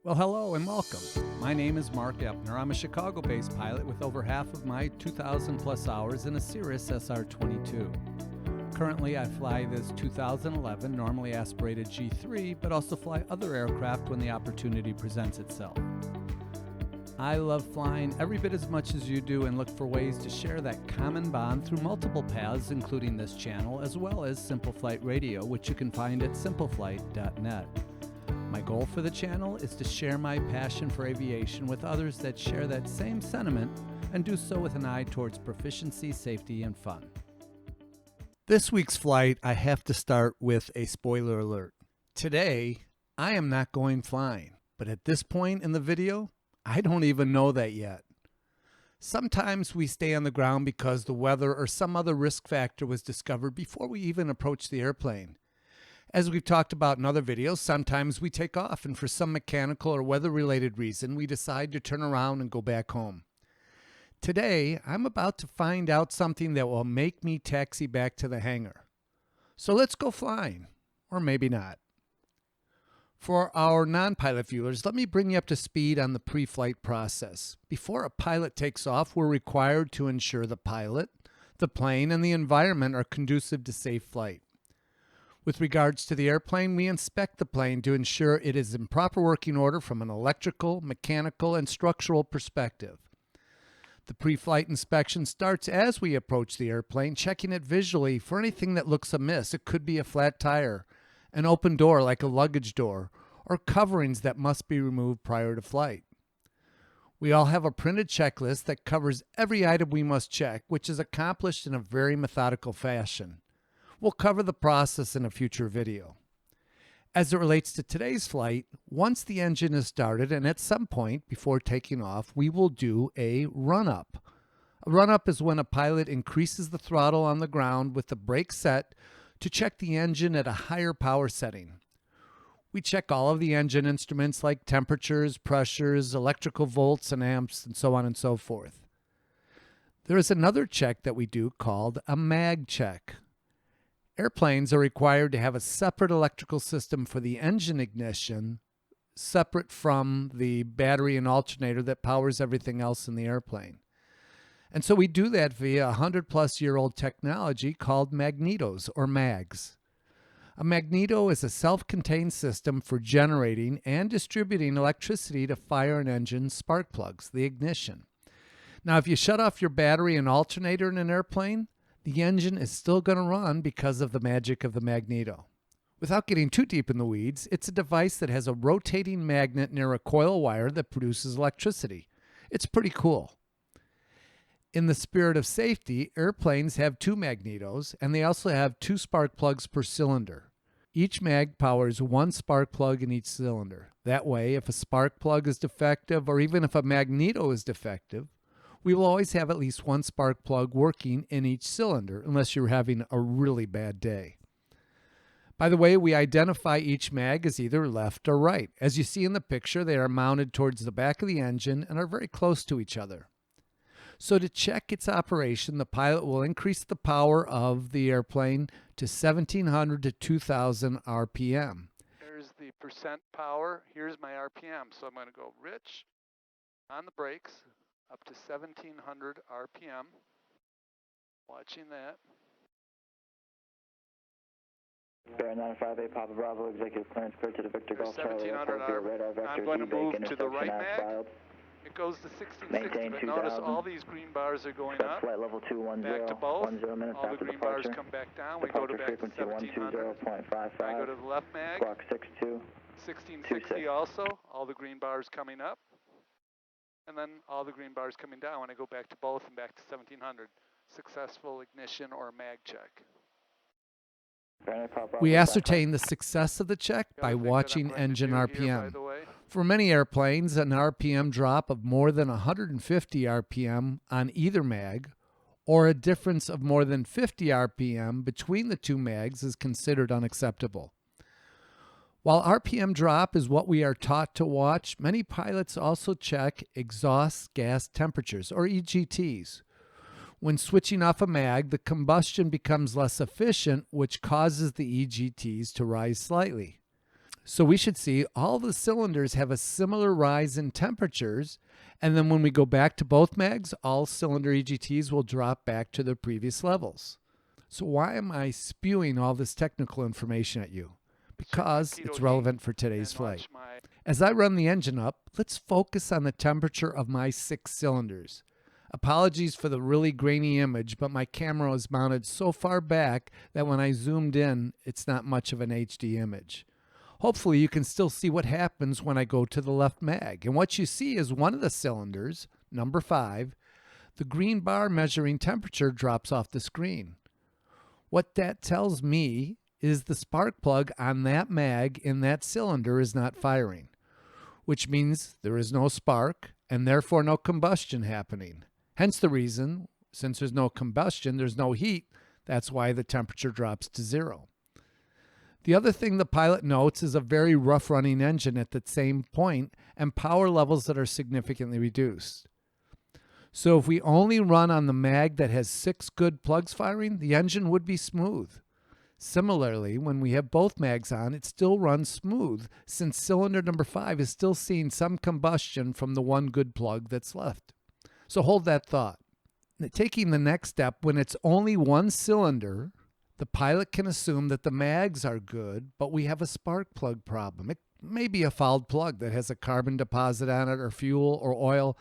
Well, hello and welcome. My name is Mark Epner. I'm a Chicago-based pilot with over half of my 2,000 plus hours in a Cirrus SR-22. Currently, I fly this 2011 normally aspirated G3, but also fly other aircraft when the opportunity presents itself. I love flying every bit as much as you do and look for ways to share that common bond through multiple paths, including this channel, as well as Simple Flight Radio, which you can find at simpleflight.net. My goal for the channel is to share my passion for aviation with others that share that same sentiment and do so with an eye towards proficiency, safety, and fun. This week's flight, I have to start with a spoiler alert. Today, I am not going flying, but at this point in the video, I don't even know that yet. Sometimes we stay on the ground because the weather or some other risk factor was discovered before we even approach the airplane. As we've talked about in other videos, sometimes we take off and for some mechanical or weather-related reason, we decide to turn around and go back home. Today, I'm about to find out something that will make me taxi back to the hangar. So let's go flying, or maybe not. For our non-pilot viewers, let me bring you up to speed on the pre-flight process. Before a pilot takes off, we're required to ensure the pilot, the plane, and the environment are conducive to safe flight. With regards to the airplane, we inspect the plane to ensure it is in proper working order from an electrical, mechanical, and structural perspective. The pre-flight inspection starts as we approach the airplane, checking it visually for anything that looks amiss. It could be a flat tire, an open door like a luggage door, or coverings that must be removed prior to flight. We all have a printed checklist that covers every item we must check, which is accomplished in a very methodical fashion. We'll cover the process in a future video. As it relates to today's flight, once the engine is started and at some point before taking off, we will do a run-up. A run-up is when a pilot increases the throttle on the ground with the brake set to check the engine at a higher power setting. We check all of the engine instruments like temperatures, pressures, electrical volts and amps, and so on and so forth. There is another check that we do called a mag check. Airplanes are required to have a separate electrical system for the engine ignition, separate from the battery and alternator that powers everything else in the airplane. And so we do that via a 100-plus-year-old technology called magnetos, or mags. A magneto is a self-contained system for generating and distributing electricity to fire an engine's spark plugs, the ignition. Now, if you shut off your battery and alternator in an airplane, the engine is still going to run because of the magic of the magneto. Without getting too deep in the weeds, it's a device that has a rotating magnet near a coil wire that produces electricity. It's pretty cool. In the spirit of safety, airplanes have two magnetos, and they also have two spark plugs per cylinder. Each mag powers one spark plug in each cylinder. That way, if a spark plug is defective, or even if a magneto is defective, we will always have at least one spark plug working in each cylinder, unless you're having a really bad day. By the way, we identify each mag as either left or right. As you see in the picture, they are mounted towards the back of the engine and are very close to each other. So to check its operation, the pilot will increase the power of the airplane to 1,700 to 2,000 RPM. There's the percent power. Here's my RPM. So I'm going to go rich on the brakes up to 1,700 RPM. Watching that. Bear 958 Papa Bravo, executive clearance clear to the Victor Golf Charlie. 1,700 RPM. I'm going to move to the right mag. It goes to 1660, but notice all these green bars are going up. Flight level 210, back to both. 10 minutes all the green bars come back down. We go to back to 1,700. I go to the left mag. Squawk 62. 1660 also. All the green bars coming up. And then all the green bars coming down when I go back to both and back to 1,700. Successful ignition or mag check. We ascertain the success of the check by watching engine RPM. For many airplanes, an RPM drop of more than 150 RPM on either mag, or a difference of more than 50 RPM between the two mags is considered unacceptable. While RPM drop is what we are taught to watch, many pilots also check exhaust gas temperatures, or EGTs. When switching off a mag, the combustion becomes less efficient, which causes the EGTs to rise slightly. So we should see all the cylinders have a similar rise in temperatures, and then when we go back to both mags, all cylinder EGTs will drop back to their previous levels. So why am I spewing all this technical information at you? Because it's relevant for today's flight. As I run the engine up, let's focus on the temperature of my 6 cylinders. Apologies for the really grainy image, but my camera is mounted so far back that when I zoomed in, it's not much of an HD image. Hopefully you can still see what happens when I go to the left mag. And what you see is one of the cylinders, number 5, the green bar measuring temperature drops off the screen. What that tells me is the spark plug on that mag in that cylinder is not firing, which means there is no spark and therefore no combustion happening. Hence the reason, since there's no combustion, there's no heat. That's why the temperature drops to 0. The other thing the pilot notes is a very rough running engine at the same point and power levels that are significantly reduced. So if we only run on the mag that has 6 good plugs firing, the engine would be smooth. Similarly, when we have both mags on, it still runs smooth since cylinder number 5 is still seeing some combustion from the one good plug that's left. So hold that thought. Taking the next step, when it's only one cylinder, the pilot can assume that the mags are good, but we have a spark plug problem. It may be a fouled plug that has a carbon deposit on it or fuel or oil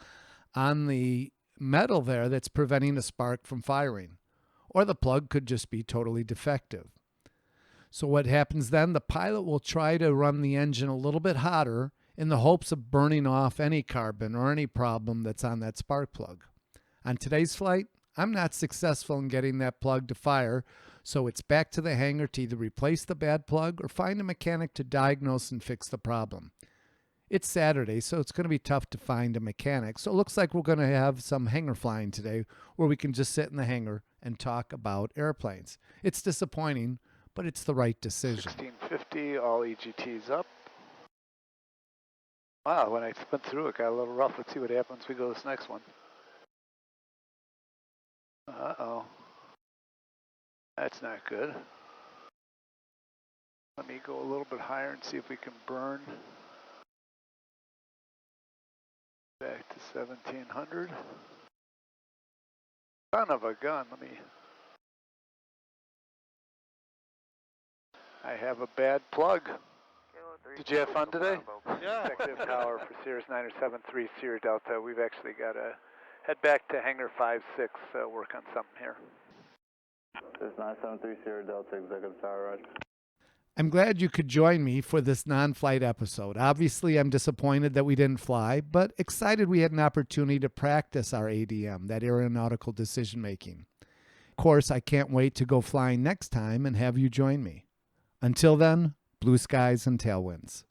on the metal there that's preventing a spark from firing. Or the plug could just be totally defective. So what happens then? The pilot will try to run the engine a little bit hotter in the hopes of burning off any carbon or any problem that's on that spark plug. On today's flight, I'm not successful in getting that plug to fire, so it's back to the hangar to either replace the bad plug or find a mechanic to diagnose and fix the problem. It's Saturday, so it's going to be tough to find a mechanic, so it looks like we're going to have some hangar flying today where we can just sit in the hangar and talk about airplanes. It's disappointing, but it's the right decision. 1650, all EGTs up. Wow, when I went through it, got a little rough. Let's see what happens when we go to this next one. Uh-oh. That's not good. Let me go a little bit higher and see if we can burn. Back to 1700. Son of a gun, let me... I have a bad plug. Did you have fun today? Yeah. Executive Tower for Sirius 973 Sierra Delta. We've actually got to head back to Hangar 5-6, work on something here. This is 973 Sierra Delta, Executive Tower, right? I'm glad you could join me for this non-flight episode. Obviously, I'm disappointed that we didn't fly, but excited we had an opportunity to practice our ADM, that aeronautical decision-making. Of course, I can't wait to go flying next time and have you join me. Until then, blue skies and tailwinds.